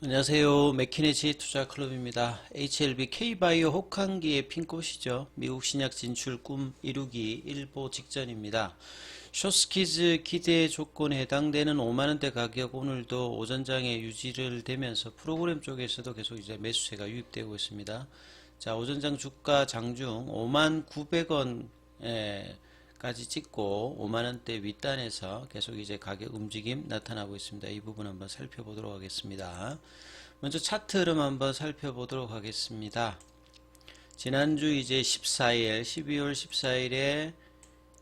안녕하세요. 맥키네지 투자클럽입니다. HLB K바이오 혹한기의 핀꽃이죠. 미국 신약 진출 꿈 이루기 일보 직전입니다. 쇼스키즈 기대 조건에 해당되는 5만원대 가격 오늘도 오전장에 유지를 되면서 프로그램 쪽에서도 계속 이제 매수세가 유입되고 있습니다. 자, 오전장 주가 장중 5만 900원 까지 찍고 5만원대 윗단에서 계속 이제 가격 움직임 나타나고 있습니다. 이 부분 한번 살펴보도록 하겠습니다. 먼저 차트 흐름 한번 살펴보도록 하겠습니다. 지난주 이제 14일, 12월 14일에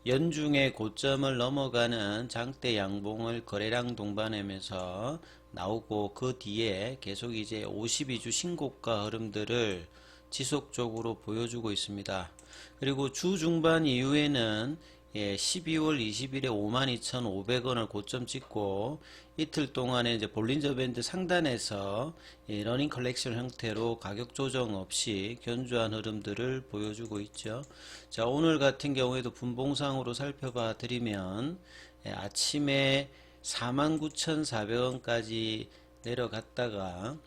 연중의 고점을 넘어가는 장대 양봉을 거래량 동반하면서 나오고 그 뒤에 계속 이제 52주 신고가 흐름들을 지속적으로 보여주고 있습니다. 그리고 주 중반 이후에는 12월 20일에 52,500원을 고점 찍고 이틀 동안에 이제 볼린저 밴드 상단에서 러닝 컬렉션 형태로 가격 조정 없이 견조한 흐름들을 보여주고 있죠. 자, 오늘 같은 경우에도 분봉상으로 살펴봐 드리면 아침에 49,400원까지 내려갔다가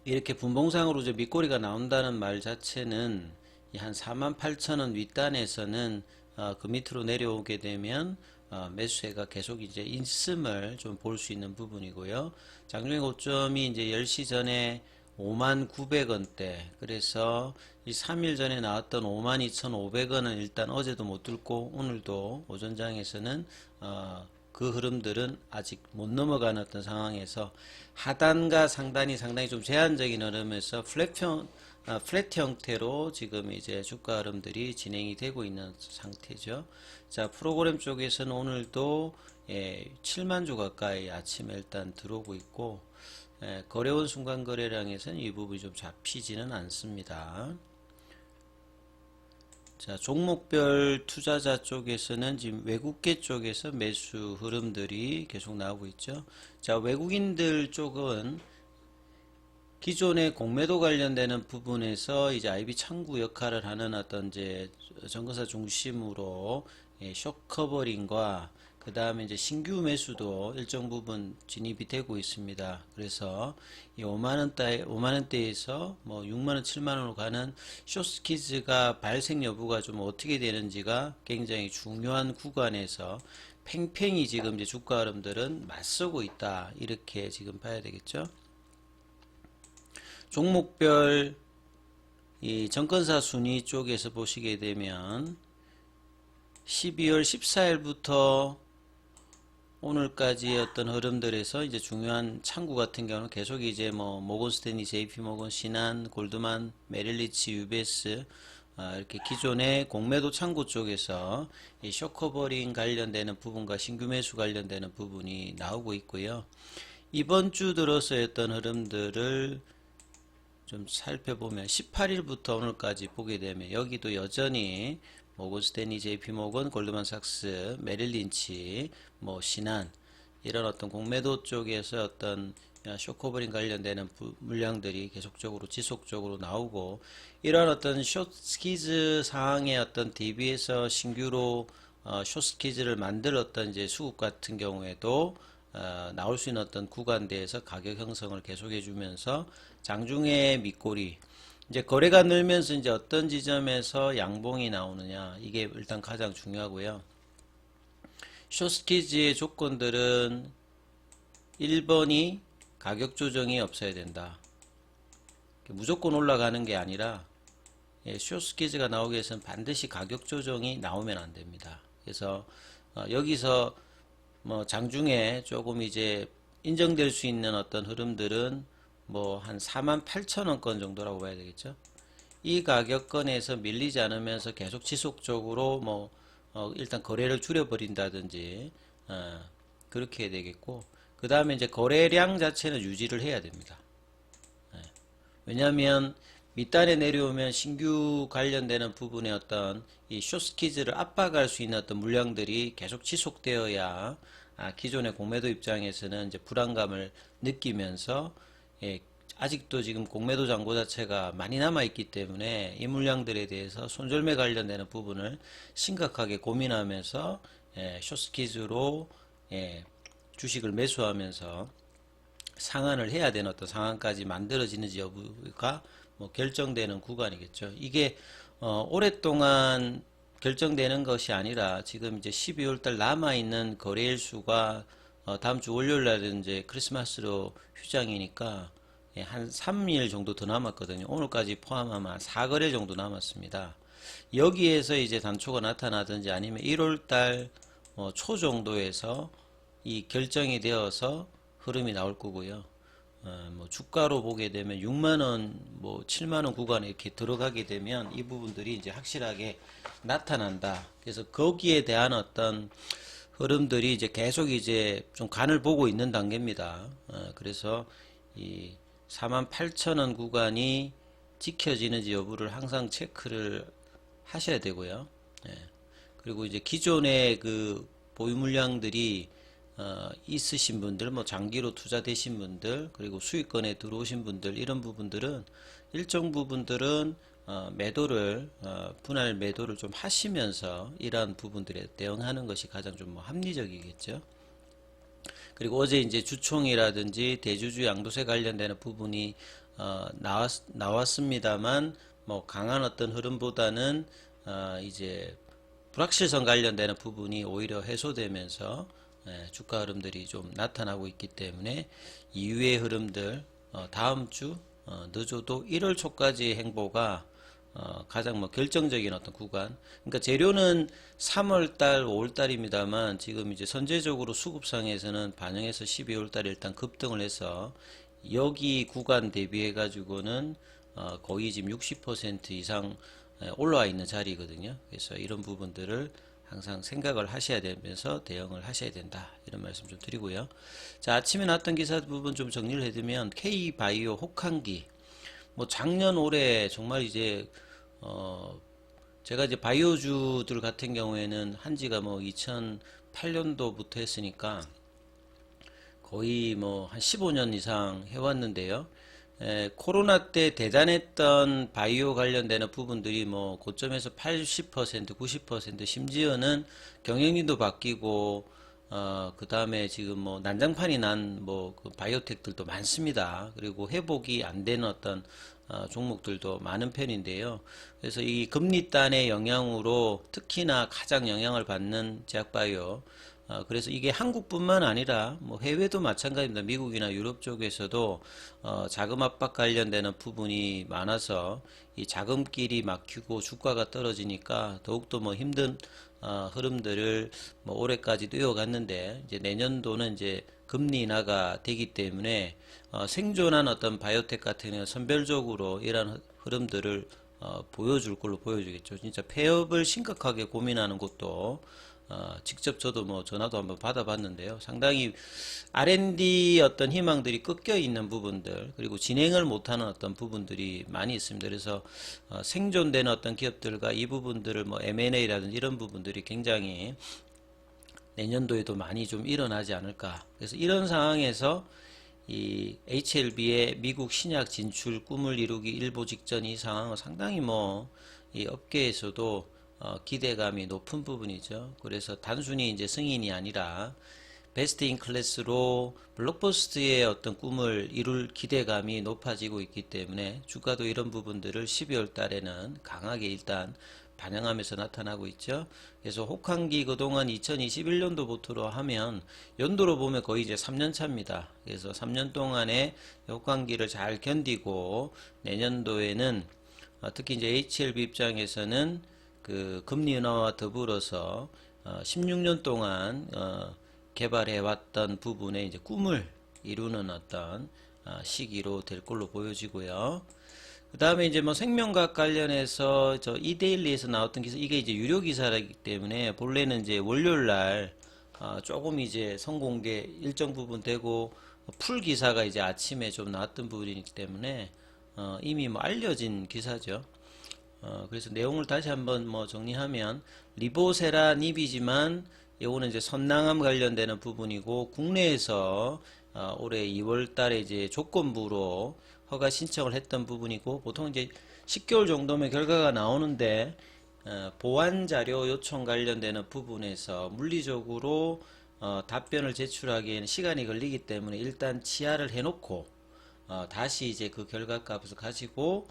이렇게 분봉상으로 이제 밑꼬리가 나온다는 말 자체는 한 48,000원 윗단에서는 그 밑으로 내려오게 되면 매수세가 계속 이제 있음을 좀 볼 수 있는 부분이고요. 장중의 고점이 이제 10시 전에 59,900원대, 그래서 이 3일 전에 나왔던 52,500원은 일단 어제도 못 뚫고 오늘도 오전장에서는 그 흐름들은 아직 못 넘어가는 어떤 상황에서 하단과 상단이 상당히 좀 제한적인 흐름에서 플랫 형태로 지금 이제 주가 흐름들이 진행이 되고 있는 상태죠. 자, 프로그램 쪽에서는 오늘도 7만 주 가까이 아침에 일단 들어오고 있고, 거래원 순간 거래량에서는 이 부분이 좀 잡히지는 않습니다. 자, 종목별 투자자 쪽에서는 지금 외국계 쪽에서 매수 흐름들이 계속 나오고 있죠. 자, 외국인들 쪽은 기존의 공매도 관련되는 부분에서 이제 IB 창구 역할을 하는 어떤 이제 정거사 중심으로 숏 커버링과 그 다음에 이제 신규 매수도 일정 부분 진입이 되고 있습니다. 그래서 이 5만원대에서 뭐 6만원, 7만원으로 가는 숏스키즈가 발생 여부가 좀 어떻게 되는지가 굉장히 중요한 구간에서 팽팽히 지금 이제 주가 흐름들은 맞서고 있다. 이렇게 지금 봐야 되겠죠. 종목별 이 정권사 순위 쪽에서 보시게 되면 12월 14일부터 오늘까지의 어떤 흐름들에서 이제 중요한 창구 같은 경우는 계속 이제 뭐 모건스탠리, JP모건, 신한, 골드만, 메릴리치, UBS 이렇게 기존의 공매도 창구 쪽에서 이 숏커버링 관련되는 부분과 신규 매수 관련되는 부분이 나오고 있고요. 이번 주 들어서의 어떤 흐름들을 좀 살펴보면 18일부터 오늘까지 보게 되면 여기도 여전히 모건스탠리, JP모건, 골드만삭스, 메릴린치, 뭐 신한 이런 어떤 공매도 쪽에서 어떤 숏커버링 관련되는 물량들이 계속적으로 지속적으로 나오고, 이런 어떤 숏스키즈 상황의 어떤 대비해서 신규로 숏스키즈를 만들었던 이제 수급 같은 경우에도 나올 수 있는 어떤 구간대에서 가격 형성을 계속해 주면서 장중의 밑꼬리, 이제 거래가 늘면서 이제 어떤 지점에서 양봉이 나오느냐, 이게 일단 가장 중요하고요. 숏스키즈의 조건들은 1번이 가격 조정이 없어야 된다. 무조건 올라가는 게 아니라 숏스키즈가 나오기 위해서는 반드시 가격 조정이 나오면 안 됩니다. 그래서 여기서 뭐 장중에 조금 이제 인정될 수 있는 어떤 흐름들은 뭐 한 48,000원권 정도라고 봐야 되겠죠. 이 가격권에서 밀리지 않으면서 계속 지속적으로 뭐 일단 거래를 줄여버린다든지 그렇게 해야 되겠고, 그 다음에 이제 거래량 자체는 유지를 해야 됩니다. 왜냐하면 밑단에 내려오면 신규 관련되는 부분의 어떤 이 숏스키즈를 압박할 수 있는 어떤 물량들이 계속 지속되어야 기존의 공매도 입장에서는 이제 불안감을 느끼면서 아직도 지금 공매도 잔고 자체가 많이 남아있기 때문에 이 물량들에 대해서 손절매 관련되는 부분을 심각하게 고민하면서 숏스키즈로 주식을 매수하면서 상한을 해야 되는 어떤 상한까지 만들어지는지 여부가 뭐 결정되는 구간이겠죠. 이게 오랫동안 결정되는 것이 아니라 지금 이제 12월 달 남아있는 거래일 수가 다음 주 월요일 날은 이제 크리스마스로 휴장이니까 예, 한 3일 정도 더 남았거든요. 오늘까지 포함하면 한 4거래 정도 남았습니다. 여기에서 이제 단초가 나타나든지 아니면 1월 달 초 정도에서 이 결정이 되어서 흐름이 나올 거고요. 뭐 주가로 보게 되면 6만원, 뭐 7만원 구간에 이렇게 들어가게 되면 이 부분들이 이제 확실하게 나타난다. 그래서 거기에 대한 어떤 흐름들이 이제 계속 이제 좀 간을 보고 있는 단계입니다. 그래서 이 48,000원 구간이 지켜지는지 여부를 항상 체크를 하셔야 되고요. 예. 그리고 이제 기존의 그 보유 물량들이 있으신 분들, 뭐 장기로 투자되신 분들, 그리고 수익권에 들어오신 분들, 이런 부분들은 일정 부분들은 매도를 분할 매도를 좀 하시면서 이러한 부분들에 대응하는 것이 가장 좀 뭐 합리적이겠죠. 그리고 어제 이제 주총이라든지 대주주 양도세 관련되는 부분이 나왔습니다만 뭐 강한 어떤 흐름보다는 이제 불확실성 관련되는 부분이 오히려 해소되면서 주가 흐름들이 좀 나타나고 있기 때문에 이후의 흐름들 다음 주 늦어도 1월 초까지 행보가 가장 뭐 결정적인 어떤 구간. 그러니까 재료는 3월달, 5월달입니다만 지금 이제 선제적으로 수급상에서는 반영해서 12월달에 일단 급등을 해서 여기 구간 대비해 가지고는 거의 지금 60% 이상 올라와 있는 자리거든요. 그래서 이런 부분들을 항상 생각을 하셔야 되면서 대응을 하셔야 된다. 이런 말씀 좀 드리고요. 자, 아침에 나왔던 기사 부분 좀 정리를 해두면 K바이오 혹한기 뭐 작년 올해 정말 이제 제가 이제 바이오주들 같은 경우에는 한지가 뭐 2008년도부터 했으니까 거의 뭐 한 15년 이상 해왔는데요. 코로나 때 대단했던 바이오 관련되는 부분들이 뭐 고점에서 80%, 90% 심지어는 경영진도 바뀌고 그 다음에 지금 뭐 난장판이 난 뭐 그 바이오텍들도 많습니다. 그리고 회복이 안 되는 어떤 종목들도 많은 편인데요. 그래서 이 금리단의 영향으로 특히나 가장 영향을 받는 제약바이오. 그래서 이게 한국뿐만 아니라 뭐 해외도 마찬가지입니다. 미국이나 유럽 쪽에서도 자금 압박 관련되는 부분이 많아서 이 자금길이 막히고 주가가 떨어지니까 더욱더 뭐 힘든 흐름들을 뭐 올해까지도 이어갔는데 이제 내년도는 이제 금리 인하가 되기 때문에 생존한 어떤 바이오텍 같은 경우는 선별적으로 이러한 흐름들을 보여줄 걸로 보여주겠죠. 진짜 폐업을 심각하게 고민하는 곳도 직접 저도 뭐 전화도 한번 받아봤는데요. 상당히 R&D 어떤 희망들이 꺾여 있는 부분들, 그리고 진행을 못하는 어떤 부분들이 많이 있습니다. 그래서 생존되는 어떤 기업들과 이 부분들을 뭐 M&A라든지 이런 부분들이 굉장히 내년도에도 많이 좀 일어나지 않을까. 그래서 이런 상황에서 이 HLB의 미국 신약 진출 꿈을 이루기 일보 직전 이 상황은 상당히 뭐 이 업계에서도 기대감이 높은 부분이죠. 그래서 단순히 이제 승인이 아니라 베스트 인 클래스로 블록버스트의 어떤 꿈을 이룰 기대감이 높아지고 있기 때문에 주가도 이런 부분들을 12월 달에는 강하게 일단 반영하면서 나타나고 있죠. 그래서 혹한기 그동안 2021년도부터로 하면 연도로 보면 거의 이제 3년 차입니다. 그래서 3년 동안에 혹한기를 잘 견디고 내년도에는 특히 이제 HLB 입장에서는 그 금리 인하와 더불어서 16년 동안 개발해 왔던 부분에 이제 꿈을 이루는 어떤 시기로 될 걸로 보여지고요. 그 다음에 이제 뭐 생명과학 관련해서 저 이데일리에서 나왔던 기사, 이게 이제 유료 기사이기 때문에 본래는 이제 월요일 날 조금 이제 선공개 일정 부분 되고 풀 기사가 이제 아침에 좀 나왔던 부분이기 때문에 이미 뭐 알려진 기사죠. 그래서 내용을 다시 한번 뭐 정리하면 리보세라닙이지만 요거는 이제 선낭암 관련되는 부분이고 국내에서 올해 2월 달에 이제 조건부로 허가 신청을 했던 부분이고 보통 이제 10개월 정도면 결과가 나오는데 보완 자료 요청 관련되는 부분에서 물리적으로 답변을 제출하기에는 시간이 걸리기 때문에 일단 치하를 해놓고 다시 이제 그 결과값을 가지고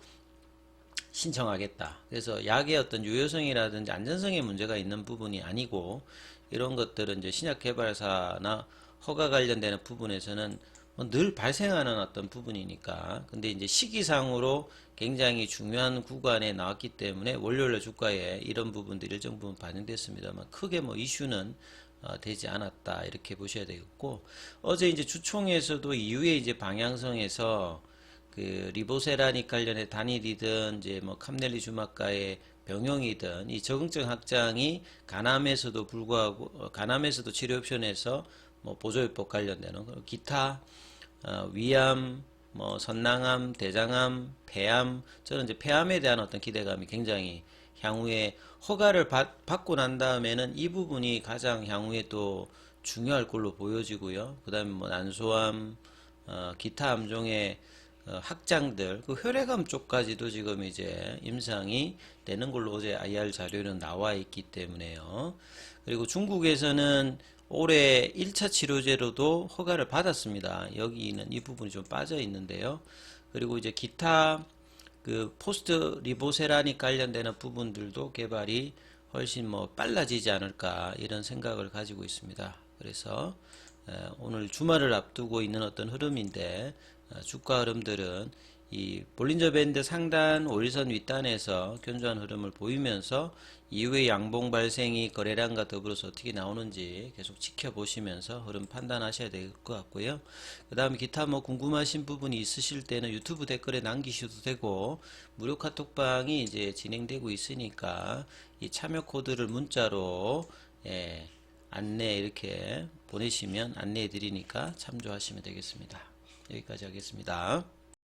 신청하겠다. 그래서 약의 어떤 유효성이라든지 안전성에 문제가 있는 부분이 아니고 이런 것들은 이제 신약 개발사나 허가 관련되는 부분에서는 뭐늘 발생하는 어떤 부분이니까. 근데 이제 시기상으로 굉장히 중요한 구간에 나왔기 때문에 월요일 주가에 이런 부분들이 일정 부분 반영됐습니다만 크게 뭐 이슈는 되지 않았다 이렇게 보셔야 되겠고, 어제 이제 주총에서도 이후에 이제 방향성에서 그 리보세라닉 관련해 단일이든 이제 뭐 캄넬리 주막가의 병용이든 이 적응증 확장이 간암에서도 불구하고 간암에서도 치료 옵션에서 뭐 보조요법 관련되는 기타 위암, 뭐 선낭암, 대장암, 폐암, 저는 이제 폐암에 대한 어떤 기대감이 굉장히 향후에 허가를 받고 난 다음에는 이 부분이 가장 향후에 또 중요할 걸로 보여지고요. 그 다음에 뭐 난소암, 기타 암종의 확장들, 그 혈액암 쪽까지도 지금 이제 임상이 되는 걸로 어제 IR 자료는 나와 있기 때문에요. 그리고 중국에서는 올해 1차 치료제로도 허가를 받았습니다. 여기는 이 부분이 좀 빠져 있는데요. 그리고 이제 기타 그 포스트 리보세라닉 관련되는 부분들도 개발이 훨씬 뭐 빨라지지 않을까 이런 생각을 가지고 있습니다. 그래서 오늘 주말을 앞두고 있는 어떤 흐름인데 주가 흐름들은 이 볼린저 밴드 상단 5일선 윗단에서 견조한 흐름을 보이면서 이후에 양봉 발생이 거래량과 더불어서 어떻게 나오는지 계속 지켜보시면서 흐름 판단하셔야 될 것 같고요. 그 다음에 기타 뭐 궁금하신 부분이 있으실 때는 유튜브 댓글에 남기셔도 되고, 무료 카톡방이 이제 진행되고 있으니까 이 참여 코드를 문자로 안내 이렇게 보내시면 안내해 드리니까 참조하시면 되겠습니다. 여기까지 하겠습니다.